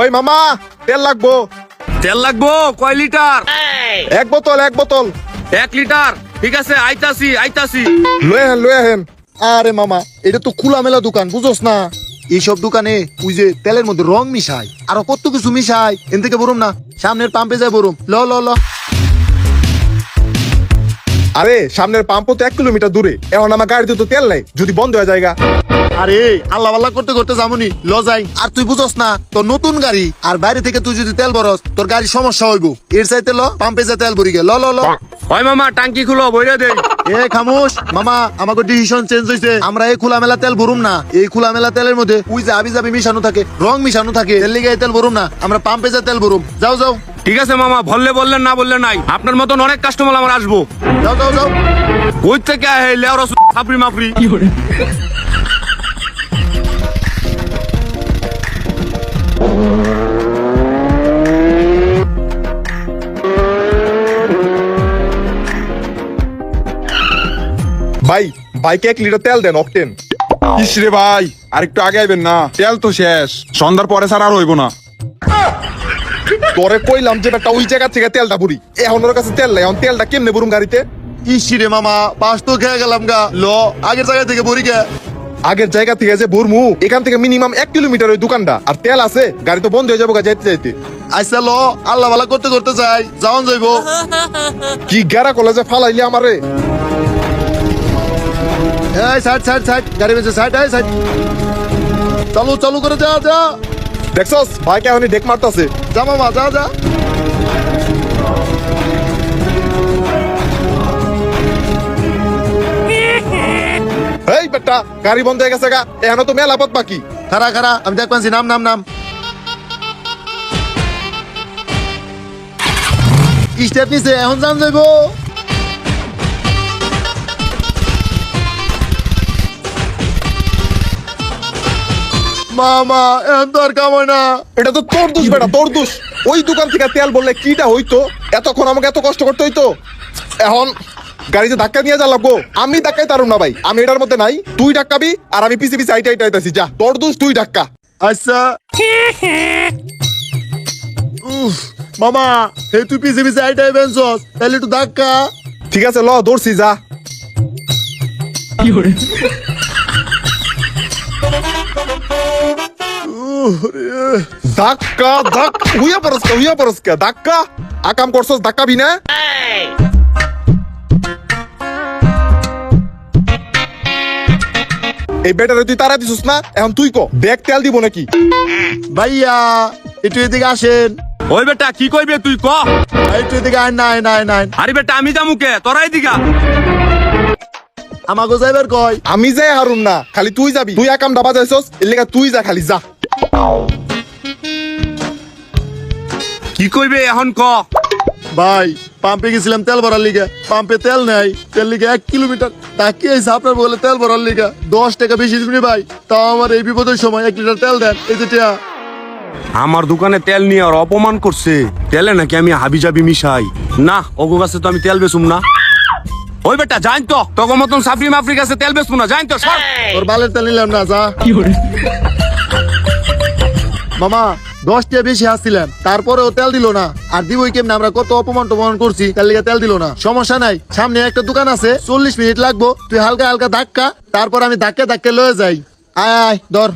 ওই মামা তেল লাগবো। তেল লাগবো কয় লিটার? এক বোতল 1 লিটার। ঠিক আছে, আইতাছি। লয়ে হেন। আরে মামা এটা তো খোলামেলা দোকান, বুঝোস না? এইসব দোকানে ওই যে তেলের মধ্যে রং মিশায়, আরো কত কিছু মিশায়। এন থেকে বরুম না, সামনের পাম্পে যাই বরুম। ল আরে সামনের পাম্প তো 1 কিলোমিটার দূরে। এখন আমার গাড়িতে তো তেল নাই, যদি বন্ধ হয়ে যায়। আরে আল্লাহ আল্লাহ করতে করতে যামুনি, ল যাই। আর তুই বুঝস না, তোর নতুন গাড়ি, আর বাইরে থেকে তুই যদি তেল ভরস তোর গাড়ি সমস্যা হইব। এর চাইতে ল পাম্পে যা তেল ভরি গে। ল ওই মামা টাঙ্কি খুলো, বইরা দে। এ খামোশ মামা, আমাকে ডিসিশন চেঞ্জ হইছে। আমরা এই খোলামেলা তেল ভরুম না। এই খোলামেলা তেলের মধ্যে ওই যে আবি যাবি মিশানো থাকে, রং মিশানো থাকে। তেল লিগে এই তেল ভরুম না, আমরা পাম্পে যা তেল ভরুম। যাও ঠিক আছে মামা, বললেন না বললে নাই। আপনার মতন অনেক কাস্টমার আমার আসবো। যাও। কই থেকে লেওরা সাপড়ি মাপড়ি। ভাই বাইকে 1 লিটার তেল দেন, অকটেন। ইসরে ভাই আর একটু আগে আইবেন না, তেল তো শেষ, সন্ধ্যার পরে ছাড়া আর হইব না। তোরে কইলাম যে একটা ওই জায়গা থেকে তেলটা ভরি, এখন ওর কাছে তেল নাই। এখন তেলটা কেমনে ভরুম গাড়িতে? ইসিরে মামা, পাঁচ তো খেয়ে গেলাম গা। ল আগের জায়গা থেকে ভরি গে। আগের জায়গা থেকে যে ভরমু, এখান থেকে মিনিমাম 1 কিলোমিটার ওই দোকানটা। আর তেল আছে, গাড়ি তো বন্ধ হয়ে যাবো যাইতে। আচ্ছা ল, আল্লাহ ভালা করতে করতে যাই, যাওন যাইবো। কি গেরা কলেজে ফালাইলি আমারে। এই সাইড গাড়ি বেঁচে সাইড। চালু করে যা। দেখছস বাইকে এখনই ডেক মারতাছে। যা মামা যা। এই বেটা, গাড়ি বন্ধ হয়ে গেছে গা, এখনো তো মেলা পথ বাকি। খারা আমি দেখ পাচ্ছি। নাম স্টেপ নিছে, এখন যান যাইব। মামা এখন তো আর কাম হয় না। এটা তো তোর দোষ বেটা, তোর দোষ। ওই দোকান থেকে তেল বললে কিটা হইতো, এতক্ষণ আমাকে এত কষ্ট করতে হইতো। এখন গাড়িতে ধাক্কা নিয়ে যা লাগবো। আমি ধাক্কাই তারুম না ভাই, আমি এটার মধ্যে নাই। তুই ধাক্কাবি আর আমি পিছে আইতাছি। যা, তোর দোষ, তুই ধাক্কা। আচ্ছা মামা, হে তুই পিছে আইটাই বেঞ্চস, তাহলে একটু ধাক্কা। ঠিক আছে ল, দৌড়ছি, যা। ধাক্কা হুইয়া পরস্কা ধাক্কা। আকাম করছস, ধাক্কাবি না। এই বেটারে তুই তারা দিছিস না, এখন তুই ক ব্যাগ তেল দিব নাকি? ভাইয়া একটু এদিকে আসেন। ওই বেটা কি কইবে তুই ক। একটু এদিকে আয় না। আরে বেটা আমি যামুকে, তোরাই দিগা। আমাকে যাইবার কয়, আমি যাই হারুম না, খালি তুই যাবি। তুই একাম দাবা যাইছস, এর লেগা তুই যা, খালি যা। কি কইবে এখন ক। ভাই পাম্পে গেছিলাম তেল ভরার লিগে, পাম্পে তেল নাই। তেল লিগে 1 কিলোমিটার তাকিয়ে আপনার বলে তেল ভরার লিগে 10 টাকা বেশি দিবি ভাই। তাও আমার এই বিপদের সময় 1 লিটার তেল দেন, এই যে টিয়া। আমার দোকানে তেল নিয়ে আর অপমান করছে। তেলে নাকি আমি হাবিজাবি মিশাই। না, ওগো কাছে তো আমি তেল বেচুম না। ওই বেটা জান তো, তোর মতন সাফরি মাফরি কাছে তেল বেচবো না, জান তো। তোর বালের তেল নিলাম না, যা। মামা 10 টাকা বেশি আসছিলেন, তারপরেও তেল দিল না। আর দিবই কেমনে? আমরা কত অপমান করছি, তার লিগে তেল দিল না। সমস্যা নাই, সামনে একটা দোকান আছে, 40 মিনিট লাগবো। তুই হালকা ধাক্কা, তারপর আমি ধাক্কা লয়ে যাই। আয় ধর।